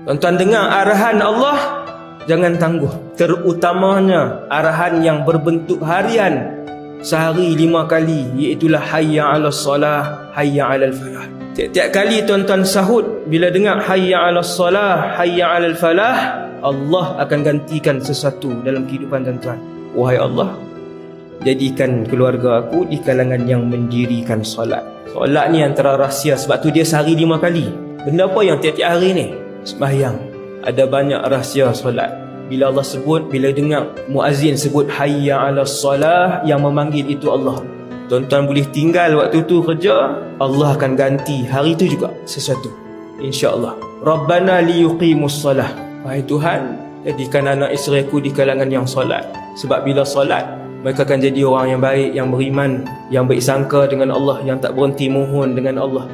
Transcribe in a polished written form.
Tuan-tuan dengar arahan Allah, jangan tangguh. Terutamanya arahan yang berbentuk harian, sehari 5 kali, iaitulah hayya 'alas salah, hayya 'alal falah. Tiap-tiap kali tuan-tuan sahut, bila dengar hayya 'alas salah, hayya 'alal falah, Allah akan gantikan sesuatu dalam kehidupan tuan-tuan. Wahai Allah, jadikan keluarga aku di kalangan yang mendirikan solat. Solat ni antara rahsia, sebab tu dia sehari 5 kali. Benda apa yang tiap-tiap hari ni? Sembahyang. Ada banyak rahsia solat. Bila Allah sebut, bila dengar muazzin sebut hayya 'alas salah, yang memanggil itu Allah. Tuan-tuan boleh tinggal waktu tu kerja, Allah akan ganti hari tu juga sesuatu, insya-Allah. Rabbana liyuqimus salah. Wahai Tuhan, jadikan anak isteri aku di kalangan yang solat. Sebab bila solat, mereka akan jadi orang yang baik, yang beriman, yang baik sangka dengan Allah, yang tak berhenti mohon dengan Allah.